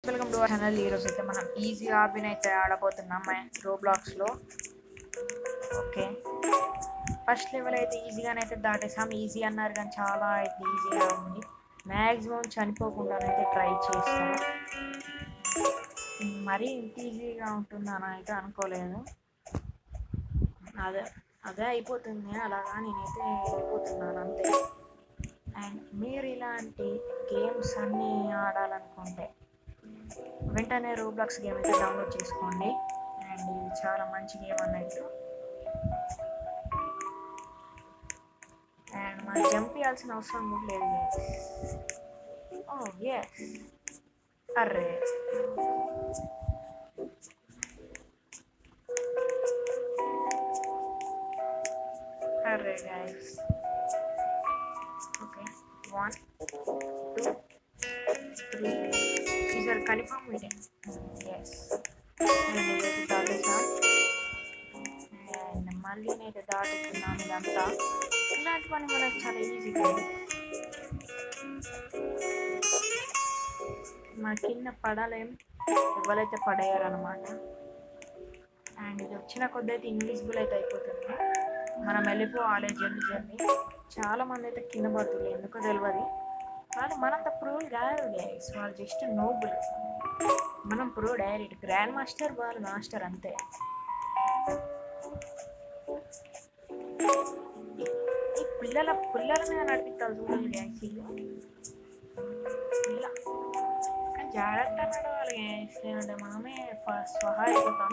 Welcome to our channel. ఈరోజు అయితే మనం ఈజీ హాబీని అయితే ఆడబోతున్నాం రోబ్లాక్స్లో. ఓకే, ఫస్ట్ లెవెల్ అయితే ఈజీగానే అయితే దాటేసాం. ఈజీ అన్నారు కానీ చాలా అయితే ఈజీగా ఉంది. మ్యాక్సిమం చనిపోకుండానైతే ట్రై చేస్తాం. మరీ ఇంత ఈజీగా ఉంటుందని అయితే అనుకోలేదు. అదే అదే అయిపోతుంది అలాగా నేనైతే వెళ్ళిపోతున్నాను అంతే. అండ్ మీరు ఇలాంటి గేమ్స్ అన్నీ ఆడాలనుకుంటే వెంటనే రోబ్లాక్స్ గేమ్ అయితే డౌన్లోడ్ చేసుకోండి. అండ్ ఇది చాలా మంచి గేమ్ అన్నట్టు. అండ్ మనం జంప్ చేయాల్సిన అవసరం కూడా లేదు. ఓ ఎస్, అర్రే అర్రే గైస్. ఓకే, 1 2 3 ఈసారి కన్ఫర్మ్ మీటే. ఎస్, నేను ఇదైతే దాటేసాను. అండ్ మళ్ళీ నేను దాటుతున్నాను. ఇదంతా ఇలాంటి పని మనకు చాలా ఈజీగా మన కింద పడాలేం, ఎవరైతే పడేయారనమాట. అండ్ ఇది వచ్చిన కొద్ది అయితే ఇన్విజిబుల్ అయితే అయిపోతుంది. మనం వెళ్ళిపోవాలి జల్దీ. చాలా మంది అయితే కింద పడుతుంది, ఎందుకో తెలియదు. కానీ మనంత ప్రో కాదు గైస్, వాళ్ళు జస్ట్ నోబుల్. మనం ప్రో డైరెక్ట్ గ్రాండ్ మాస్టర్, వాళ్ళు మాస్టర్ అంతే. ఈ పిల్లలని నడిపిస్తారు చూడండి గైస్. ఇలా కానీ జాగ్రత్త నడవాలి గైస్, లేదంటే మనమే స్వహా అయిపోతాం.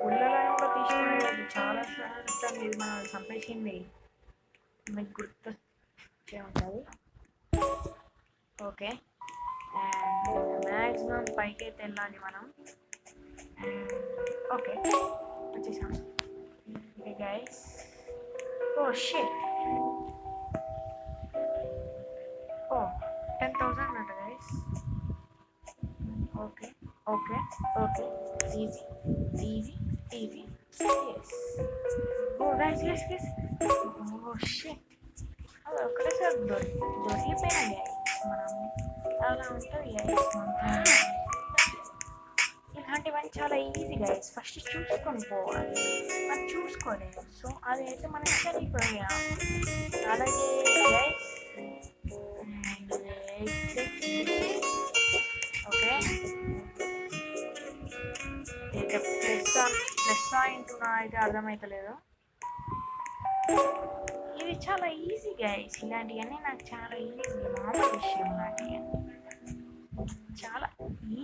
పుల్లలను కూడా తీసుకునేది చాలా సార్లు ఇది మనం చంపేసింది మీకు గుర్తొచ్చే ఉంటుంది. ఓకే, అండ్ మ్యాక్సిమం పైకి అయితే వెళ్ళాలి మనం. ఓకే, వచ్చేసాం. Okay guys, oh shit, oh 10,000 అంట guys. Okay okay okay, easy easy easy. Yes, oh guys guys guys, oh shit, అది ఒకటేసారి దొరికిపోయినా గైస్. మనం అలా ఉంటుంది గైస్. ఇలాంటివన్నీ చాలా ఈజీ గైస్. ఫస్ట్ చూసుకొని పోవాలి, మనం చూసుకోలేదు. సో అది అయితే మనం చనిపోయా. అలాగే గైస్, ఓకే, అయితే ప్లస్ ఇంటున్నా అయితే అర్థమవుతలేదు. ఇది చాలా ఈజీ గైస్. ఇలాంటివన్నీ నాకు చాలా ఈజీ, మామూలు విషయం. ఇలాంటివి చాలా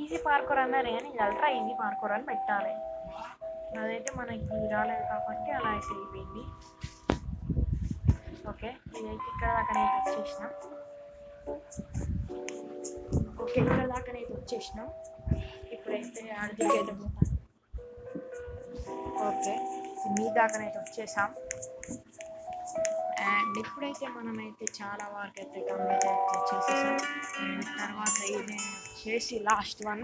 ఈజీ పార్కోర్ అన్నారు కానీ ఇది అల్ట్రా ఈజీ పార్కోర్ అని పెట్టాలి. అదైతే మనకి రాలేదు కాబట్టి అలా అయితే అయిపోయింది. ఓకే, ఇదైతే ఇక్కడ దాకానైతే వచ్చేసినాం. ఓకే, ఇక్కడ దాకానైతే వచ్చేసినాం. ఇప్పుడైతే అడిగితే పోతాను. ఓకే, మీ దాకానైతే వచ్చేసాం. అండ్ ఇప్పుడైతే మనమైతే చాలా వరకు అయితే కంప్లీట్ అయితే చేసేసాం. అండ్ తర్వాత ఇది చేసి లాస్ట్ వన్.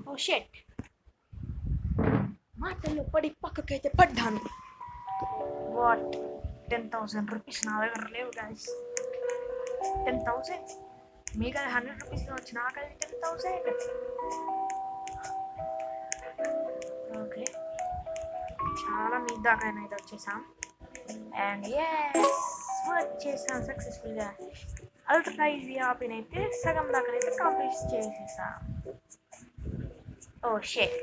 ఓ షెట్, మాటల్లో పడి పక్కకైతే పడ్డాను. వాట్, 10,000 రూపీస్ నా దగ్గర లేవు గైస్. 10,000 మీకు అది 100 రూపీస్లో వచ్చి నాకు అది 10,000. ఓకే, చాలా మీ దాకానైతే వచ్చేసాం. అండ్ ఎస్, వచ్చేసాం సక్సెస్ఫుల్గా. అల్ట్రా ఈజీ ఆపిన్ అయితే సగం దాకానైతే కంప్లీట్ చేసేసాం. Oh shit,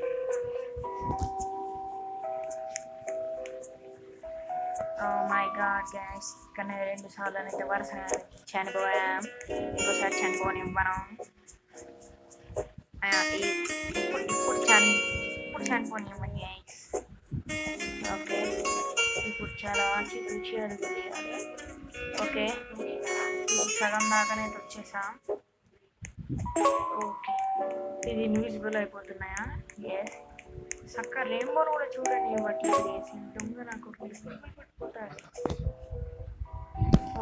oh my god guys, కానీ 2 సార్లు అయితే వరుసగా చనిపోయాం. ఇంకోసారి చనిపోనివ్వను. ఇప్పుడు చనిపోనివ్వండి గైస్. ఓకే, ఇప్పుడు చాలా ఆచితూచి అడుగు వేయాలి. ఓకే, ఇది సగం దాకానైతే వచ్చేసాం. ఓకే, ఇది ఇన్విజిబుల్ అయిపోతున్నాయా? ఎస్, చక్క రెయిన్బోను కూడా చూడండి ఇవ్వట్లేదు వేసి దొంగ నాకు పడిపోతారు.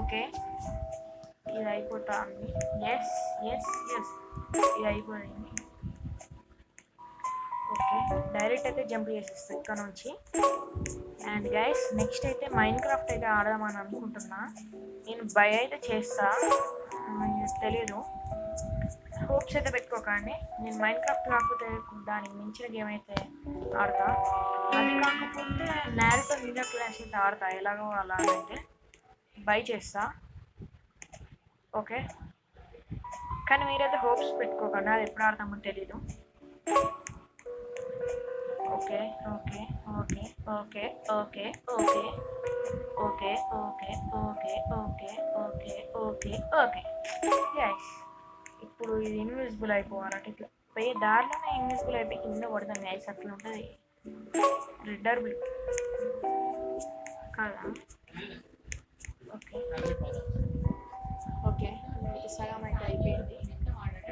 ఓకే, ఇది అయిపోతుంది. ఎస్ ఎస్ ఎస్, ఇది అయిపోయింది. ఓకే, డైరెక్ట్ అయితే జంప్ చేసేస్తాను ఇక్కడ నుంచి. అండ్ గైస్, నెక్స్ట్ అయితే మైండ్ క్రాఫ్ట్ అయితే ఆడదామని అనుకుంటున్నా. నేను బై అయితే చేస్తా, తెలీదు. హోప్స్ అయితే పెట్టుకోకండి. నేను మైండ్ క్రాఫ్ట్ కాకపోతే దానికి మించిన గేమ్ అయితే ఆడతా. అది కాకపోతే నారుటో నింజా క్లాష్ అయితే ఆడతా, ఎలాగో అలా అయితే బై చేస్తా. ఓకే, కానీ మీరైతే హోప్స్ పెట్టుకోకండి, అది ఎప్పుడు ఆడతామో తెలీదు. Okay okay okay okay okay okay okay okay okay okay okay okay okay guys, ఇప్పుడు ఇది ఇన్విజిబుల్ అయిపోవాలంటే ఇట్లా పోయే దారిలోనే ఇన్విజిబుల్ అయిపోయి కింద పడతాను గైస్, అట్లా ఉంటుంది. రెడ్ ఆర్ బ్లూ కాదా? ఓకే ఓకే, ఇదైతే సగం అయితే అయిపోయింది.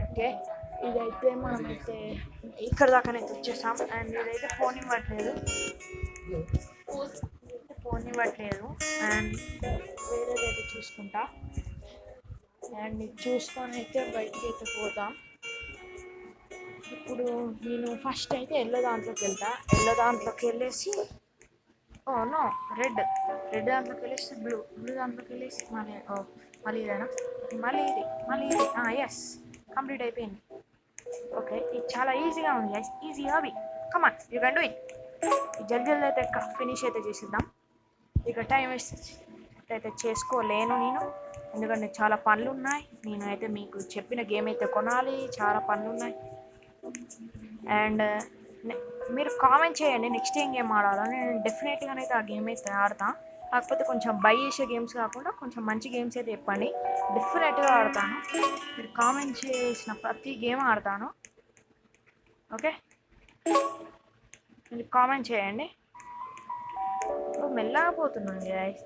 ఓకే, ఇదైతే మనమైతే ఇక్కడ దాకానైతే వచ్చేసాం. అండ్ ఇదైతే ఫోన్ ఇవ్వట్లేదు, అండ్ వేరేదైతే చూసుకుంటా. అండ్ ఇది చూసుకొని అయితే బయటికి అయితే పోతాం. ఇప్పుడు నేను ఫస్ట్ అయితే ఎల్లో దాంట్లోకి వెళ్తా. ఎల్లో దాంట్లోకి వెళ్ళేసి నో రెడ్ దాంట్లోకి వెళ్ళేసి బ్లూ దాంట్లోకి వెళ్ళేసి మళ్ళీ ఇదేనా, మళ్ళీ ఇది ఎస్, కంప్లీట్ అయిపోయింది. ఓకే, ఇది చాలా ఈజీగా ఉంది guys, easy hobby. Come on, you can do it. జల్దీ అయితే ఫినిష్ అయితే చేసిద్దాం. ఇక టైం వేస్ట్ అయితే చేసుకోలేను నేను, ఎందుకంటే చాలా పనులు ఉన్నాయి. నేనైతే మీకు చెప్పిన గేమ్ అయితే కొనాలి, చాలా పనులు ఉన్నాయి. అండ్ మీరు కామెంట్ చేయండి నెక్స్ట్ ఏం గేమ్ ఆడాలో, నేను డెఫినెట్గానైతే ఆ గేమ్ అయితే ఆడతాను. కాకపోతే కొంచెం బై చేసే గేమ్స్ కాకుండా కొంచెం మంచి గేమ్స్ అయితే చెప్పండి, డెఫినెట్గా ఆడతాను. మీరు కామెంట్ చేసిన ప్రతి గేమ్ ఆడతాను. ఓకే, మీరు కామెంట్ చేయండి. మెల్లగా పోతున్నాను గైస్,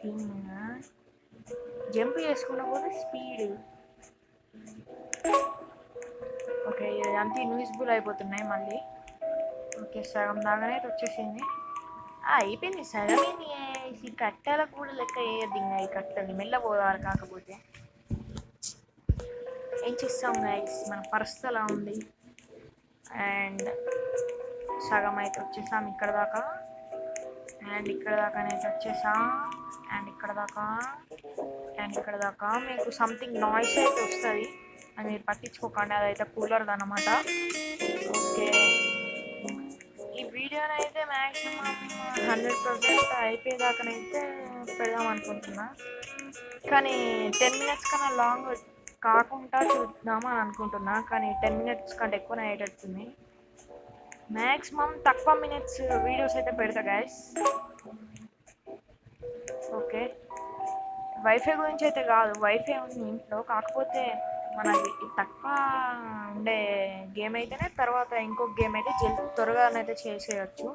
జంప్ చేసుకున్న పోతే స్పీడ్. ఓకే, ఇదంతా ఇన్విజిబుల్ అయిపోతున్నాయి మళ్ళీ. ఓకే, సగం దాకానే వచ్చేసింది. అయిపోయింది సగమేంది గైస్, ఈ కట్టెలకు కూడా లెక్క వేయద్దు ఇంకా, ఈ కట్టెలు మెల్ల పోవాలి. కాకపోతే ఏం చేస్తాం గైస్, మన పరిస్థితి అలా ఉంది. అండ్ సగం అయితే వచ్చేసాం ఇక్కడ దాకా, అండ్ ఇక్కడ దాకానైతే వచ్చేసాం, అండ్ ఇక్కడ దాకా మీకు సంథింగ్ నాయిస్ అయితే వస్తుంది, అది మీరు పట్టించుకోకండి, అదైతే కూలర్ది అనమాట. ఓకే, ఈ వీడియోని అయితే మ్యాక్సిమం 100% అయిపోయేదాకానైతే పెడదాం అనుకుంటున్నా, కానీ 10 minutes కన్నా లాంగ్ కాకుండా చూద్దామని అనుకుంటున్నా. కానీ 10 minutes కంటే ఎక్కువనే అయ్యేటట్టుంది. మ్యాక్సిమం తక్కువ మినిట్స్ వీడియోస్ అయితే పెడతా గైస్. ఓకే, వైఫై గురించి అయితే కాదు, వైఫై ఉంది ఇంట్లో, కాకపోతే మనకి తక్కువ ఉండే గేమ్ అయితేనే తర్వాత ఇంకొక గేమ్ అయితే త్వరగానైతే చేసేయచ్చు.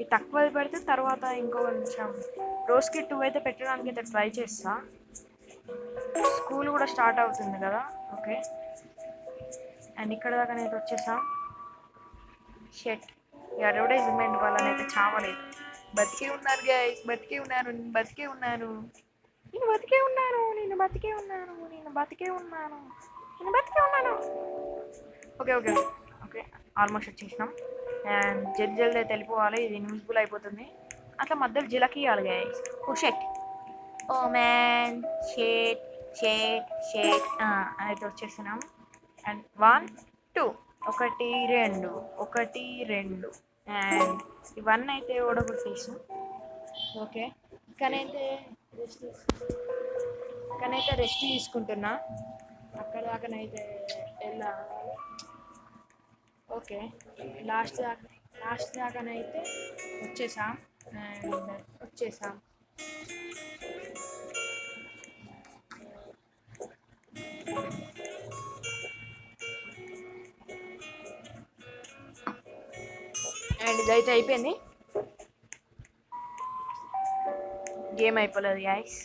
ఈ తక్కువది పెడితే తర్వాత ఇంకో కొంచెం రోజుకి 2 అయితే పెట్టడానికి అయితే ట్రై చేస్తా. స్కూల్ కూడా స్టార్ట్ అవుతుంది కదా. ఓకే, అండ్ ఇక్కడ దాకానైతే వచ్చేసాం. షెట్, ఈ అడ్వర్టైజ్మెంట్ వల్లనైతే చావలేదు, బతికే ఉన్నారు గైస్, బతికే ఉన్నాను. ఓకే ఓకే ఓకే, ఆల్మోస్ట్ వచ్చేసినాం. అండ్ జల్దీ అయితే వెళ్ళిపోవాలి, ఇది ఇన్విజిబుల్ అయిపోతుంది. అట్లా మధ్యలో జిలకియాలి గైస్. ఓ షెట్, ఓ మ్యాన్, షేట్ అయితే వచ్చేసినాం. అండ్ 1 2 1 2 అండ్ ఇవన్నీ అయితే ఓడగొట్టేసాం. ఓకే, కానైతే రెస్ట్ తీసుకుంటున్నా, అక్కడ దాకానైతే వెళ్ళాలి. ఓకే, లాస్ట్ దాకానైతే వచ్చేసాం. అండ్ ఇదైతే అయిపోయింది, గేమ్ అయిపోలేదు గైస్.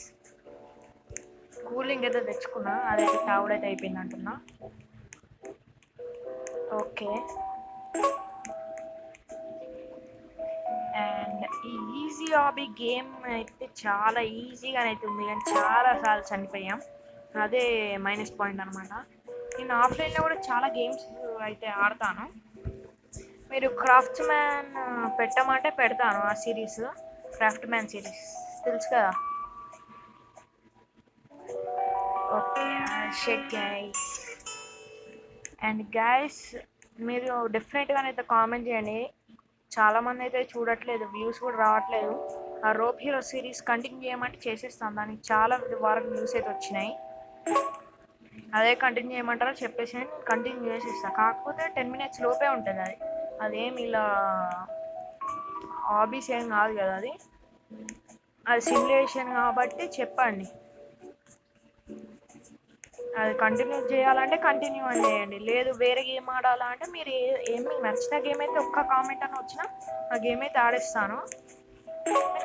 కూలింగ్ అయితే తెచ్చుకున్నా, అదైతే తాగుడైతే అయిపోయింది అంటున్నా. ఓకే, అండ్ ఈ ఈజీ హాబీ గేమ్ అయితే చాలా ఈజీగానే అవుతుంది, కానీ చాలాసార్లు చనిపోయాం, అదే మైనస్ పాయింట్ అనమాట. నేను ఆఫ్లైన్లో కూడా చాలా గేమ్స్ అయితే ఆడతాను. మీరు క్రాఫ్ట్ మ్యాన్ పెట్టమంటే పెడతాను, ఆ సిరీస్ క్రాఫ్ట్ మ్యాన్ సిరీస్ తెలుసు కదా. ఓకే, షెట్ గైస్, అండ్ గైస్ మీరు డెఫినెట్గానైతే కామెంట్ చేయండి. చాలామంది అయితే చూడట్లేదు, వ్యూస్ కూడా రావట్లేదు. ఆ రోప్ హీరో సిరీస్ కంటిన్యూ చేయమంటే చేసేస్తాను, దానికి చాలా వరకు వ్యూస్ అయితే వచ్చినాయి. అదే కంటిన్యూ చేయమంటారో చెప్పేసి కంటిన్యూ చేసేస్తాను. కాకపోతే 10 minutes లోపే ఉంటుంది అది. అదేమి ఇలా హాబీస్ ఏం కాదు కదా, అది సిమ్యులేషన్ కాబట్టి చెప్పండి. అది కంటిన్యూ చేయాలంటే కంటిన్యూ అని చేయండి, లేదు వేరే గేమ్ ఆడాలా అంటే మీరు మీకు నచ్చిన గేమ్ అయితే ఒక్క కామెంట్ అని వచ్చినా ఆ గేమ్ అయితే ఆడేస్తాను.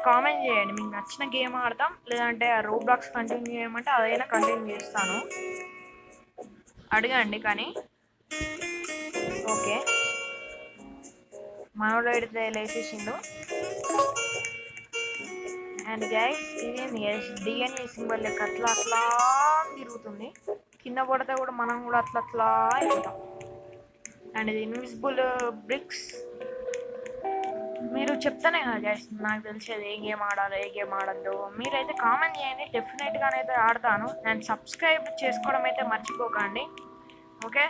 కామెంట్ చేయండి, మీకు నచ్చిన గేమ్ ఆడతాం, లేదంటే ఆ రోబ్లాక్స్ కంటిన్యూ చేయమంటే అదైనా కంటిన్యూ చేస్తాను. అడగండి కానీ. ఓకే, మనోడు పెడితే లేచేసిండు. అండ్ గైస్ ఇదేంది గైస్, డిఎన్ఏ సింబల్ లెక్క అట్లా అట్లా తిరుగుతుంది. కింద పడితే కూడా మనం కూడా అట్లా అట్లా అయిపోతాం. అండ్ ఇది ఇన్విజిబుల్ బ్రిక్స్. మీరు చెప్తానే కదా గైస్ నాకు తెలిసేది ఏ గేమ్ ఆడాలో ఏ గేమ్ ఆడద్దు. మీరైతే కామెంట్ చేయండి, డెఫినెట్గానైతే ఆడతాను. అండ్ సబ్స్క్రైబ్ చేసుకోవడం అయితే మర్చిపోకండి. ఓకే,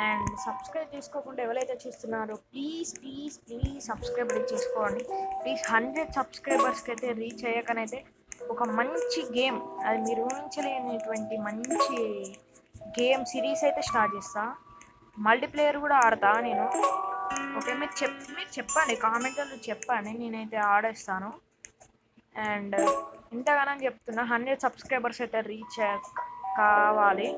అండ్ సబ్స్క్రైబ్ చేసుకోకుండా ఎవరైతే చూస్తున్నారో ప్లీజ్ ప్లీజ్ ప్లీజ్ సబ్స్క్రైబ్ చేసుకోండి ప్లీజ్. 100 సబ్స్క్రైబర్స్కి అయితే రీచ్ అయ్యాకనైతే ఒక మంచి గేమ్, అది మీరు ఊహించలేనటువంటి మంచి గేమ్ సిరీస్ అయితే స్టార్ట్ చేస్తా. మల్టీప్లేయర్ కూడా ఆడతా నేను. ఓకే, మీరు చెప్పండి, కామెంట్లో చెప్పండి, నేనైతే ఆడేస్తాను. అండ్ ఇంతగానని చెప్తున్నా, 100 సబ్స్క్రైబర్స్ అయితే రీచ్ కావాలి.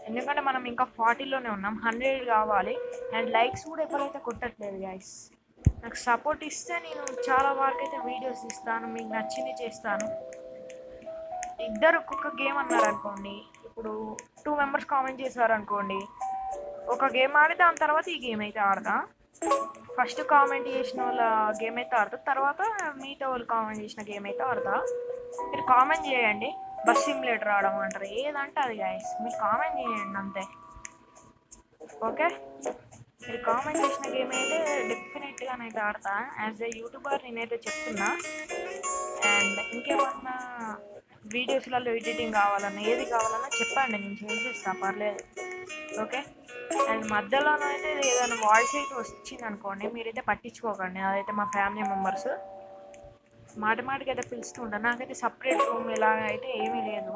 ఎందుకంటే మనం ఇంకా 40లోనే ఉన్నాం, 100 కావాలి. అండ్ లైక్స్ కూడా ఎప్పుడైతే కొట్టట్లేదు గైస్. నాకు సపోర్ట్ ఇస్తే నేను చాలా వరకు అయితే వీడియోస్ ఇస్తాను, మీకు నచ్చింది చేస్తాను. ఇద్దరు ఒక్కొక్క గేమ్ అన్నారు అనుకోండి, ఇప్పుడు 2 members కామెంట్ చేశారు అనుకోండి, ఒక గేమ్ ఆడి దాని తర్వాత ఈ గేమ్ అయితే ఆడతా. ఫస్ట్ కామెంట్ చేసిన వాళ్ళ గేమ్ అయితే ఆడతా, తర్వాత మిగతా వాళ్ళు కామెంట్ చేసిన గేమ్ అయితే ఆడతా. మీరు కామెంట్ చేయండి, బస్ సిమ్యులేటర్ ఆడమంటారు, ఏదంటే అది గైస్, మీరు కామెంట్ చేయండి అంతే. ఓకే, మీరు కామెంట్ చేసిన గేమ్ అయితే డెఫినెట్గానైతే ఆడతా. యాజ్ ఏ యూట్యూబర్ నేనైతే చెప్తున్నా. అండ్ ఇంకేమన్నా వీడియోస్లలో ఎడిటింగ్ కావాలన్నా ఏది కావాలన్నా చెప్పండి, నేను చేసేస్తాను, పర్లేదు. ఓకే, అండ్ మధ్యలోనూ అయితే ఏదైనా వాయిస్ అయితే వచ్చింది అనుకోండి, మీరైతే పట్టించుకోకండి, అదైతే మా ఫ్యామిలీ మెంబర్స్ మాటి మాటికి అయితే పిలుస్తూ ఉంటాను. నాకైతే సపరేట్ రూమ్ ఇలాగ అయితే ఏమీ లేదు,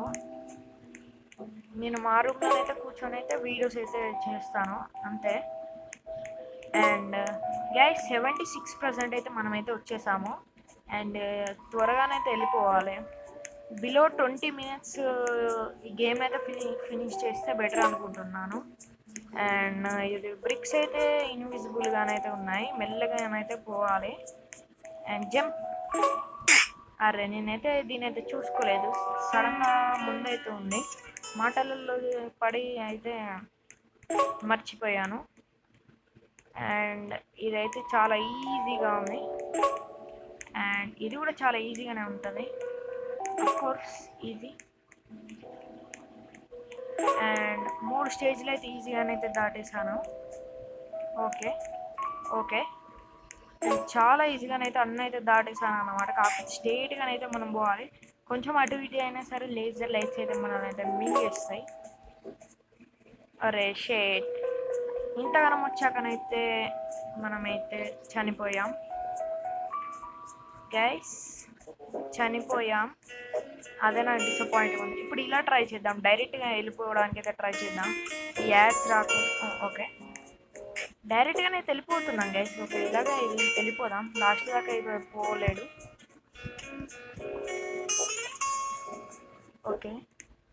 నేను మా రూమ్లో అయితే కూర్చొని అయితే వీడియోస్ అయితే చేస్తాను అంతే. అండ్ గైస్ 76% అయితే మనమైతే వచ్చేసాము. అండ్ త్వరగానైతే వెళ్ళిపోవాలి. బిలో 20 minutes ఈ గేమ్ అయితే ఫినిష్ చేస్తే బెటర్ అనుకుంటున్నాను. అండ్ ఇది బ్రిక్స్ అయితే ఇన్విజిబుల్గానైతే ఉన్నాయి, మెల్లగానైతే పోవాలి. And jump. అరే నేనైతే దీనైతే చూసుకోలేదు, సడన్గా ముందైతే ఉంది, మాటలలో పడి అయితే మర్చిపోయాను. అండ్ ఇదైతే చాలా ఈజీగా ఉంది, అండ్ ఇది కూడా చాలా ఈజీగానే ఉంటుంది, అఫ్కోర్స్ ఈజీ. అండ్ 3 స్టేజ్లు అయితే ఈజీగానే అయితే దాటేసాను. ఓకే ఓకే, చాలా ఈజీగానైతే అన్నీ అయితే దాటేసాను అన్నమాట. కాకపోతే స్ట్రేట్గానైతే మనం పోవాలి, కొంచెం అటు ఇటు అయినా సరే లేజర్ లైట్స్ అయితే మనం అయితే మింగేస్తాయి. అరే షేట్, ఇంతగానం వచ్చాకనైతే మనమైతే చనిపోయాం గైస్, చనిపోయాం. అదే నాకు డిసప్పాయింట్ ఉంది. ఇప్పుడు ఇలా ట్రై చేద్దాం, డైరెక్ట్గా వెళ్ళిపోవడానికి అయితే ట్రై చేద్దాం, ఈ యాడ్స్ రాకుండా. ఓకే, డైరెక్ట్గానే వెళ్ళిపోతున్నాం గైస్. ఓకే, ఇలాగే వెళ్ళిపోదాం, లాస్ట్ దాకా పోలేడు. ఓకే,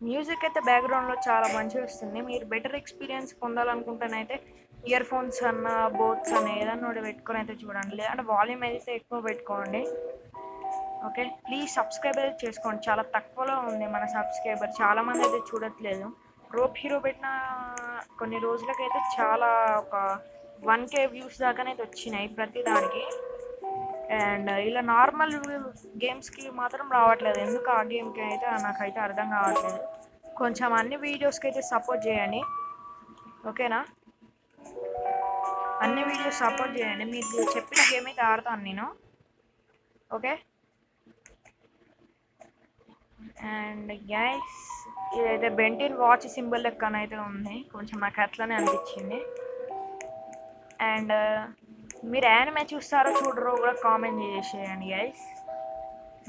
మ్యూజిక్ అయితే బ్యాక్గ్రౌండ్లో చాలా మంచిగా వస్తుంది. మీరు బెటర్ ఎక్స్పీరియన్స్ పొందాలనుకుంటేనైతే ఇయర్ ఫోన్స్ అన్న బోట్స్ అన్న ఏదన్నా ఒకటి పెట్టుకొని అయితే చూడండి, లేదంటే వాల్యూమ్ అయితే ఎక్కువ పెట్టుకోండి. ఓకే, ప్లీజ్ సబ్స్క్రైబ్ అయితే చేసుకోండి, చాలా తక్కువలో ఉంది మన సబ్స్క్రైబర్, చాలామంది అయితే చూడట్లేదు. రోప్ హీరో పెట్టిన కొన్ని రోజులకైతే చాలా ఒక 1K వ్యూస్ దాకానైతే వచ్చినాయి ప్రతి దానికి. అండ్ ఇలా నార్మల్ గేమ్స్కి మాత్రం రావట్లేదు, ఎందుకు ఆ గేమ్కి అయితే నాకైతే అర్థం కావట్లేదు. కొంచెం అన్ని వీడియోస్కి అయితే సపోర్ట్ చేయండి, ఓకేనా? అన్ని వీడియోస్ సపోర్ట్ చేయండి, మీరు చెప్పిన గేమ్ అయితే ఆడతాను నేను. ఓకే, అండ్ గైస్ ఇదైతే బెంటిన్ వాచ్ సింబల్ లెక్కనైతే ఉంది, కొంచెం నాకు అట్లనే అనిపించింది. అండ్ మీరు యానిమే చూస్తారో చూడరో కూడా కామెంట్ చేసేయండి గైస్.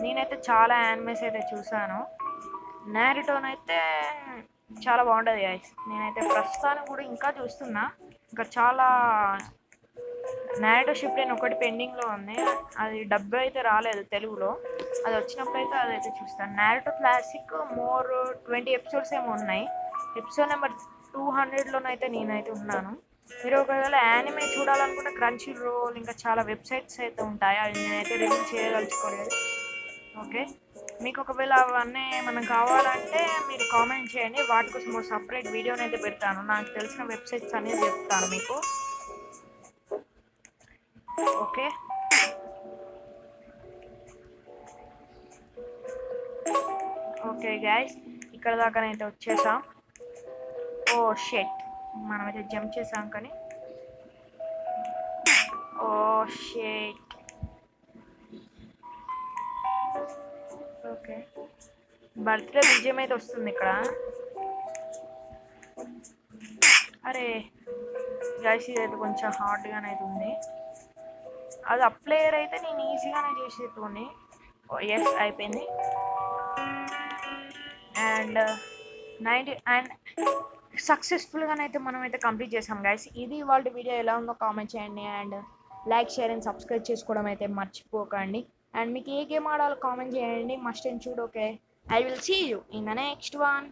నేనైతే చాలా యానిమేస్ అయితే చూసాను. నారుటోనైతే చాలా బాగుంటుంది గైస్. నేనైతే ప్రస్తుతానికి కూడా ఇంకా చూస్తున్నా. ఇంకా చాలా నారుటో షిప్లైన్ ఒకటి పెండింగ్లో ఉంది, అది డబ్బు అయితే రాలేదు తెలుగులో. అది వచ్చినప్పుడు అయితే అదైతే చూస్తాను. నారుటో క్లాసిక్ మోర్ 20 ఎపిసోడ్స్ ఏమో ఉన్నాయి. ఎపిసోడ్ నెంబర్ 200లోనైతే నేనైతే ఉన్నాను. మీరు ఒకవేళ యానిమే చూడాలనుకుంటే క్రంచీ రోల్ ఇంకా చాలా వెబ్సైట్స్ అయితే ఉంటాయి, అవి నేనైతే రివ్యూ చేయదలుచుకోలేదు. ఓకే, మీకు ఒకవేళ అవన్నీ మనం కావాలంటే మీరు కామెంట్ చేయండి, వాటి కోసం ఒక సపరేట్ వీడియోని అయితే పెడతాను. నాకు తెలిసిన వెబ్సైట్స్ అనేది చెప్తాను మీకు. ఓకే, ఓకే గైస్, ఇక్కడ దాకానైతే వచ్చేసాం. ఓ షెట్, మనమైతే జంప్ చేసాం కానీ. ఓ షెట్. ఓకే, బర్త్డే విజయం అయితే వస్తుంది ఇక్కడ. అరే గైస్, ఇదైతే కొంచెం హార్డ్గానే అయితే ఉంది. అది అప్ ప్లేయర్ అయితే నేను ఈజీగానే చేసేటోని. ఎస్ అయిపోయింది. అండ్ 90 అండ్ సక్సెస్ఫుల్గానైతే మనమైతే కంప్లీట్ చేసాం గైస్. ఇది వాళ్ళ వీడియో ఎలా ఉందో కామెంట్ చేయండి. And like, share and subscribe చేసుకోవడం అయితే మర్చిపోకండి. అండ్ మీకు ఏ గేమ్ ఆడాలో కామెంట్ చేయండి, must and should. Okay, I will see you in the next one.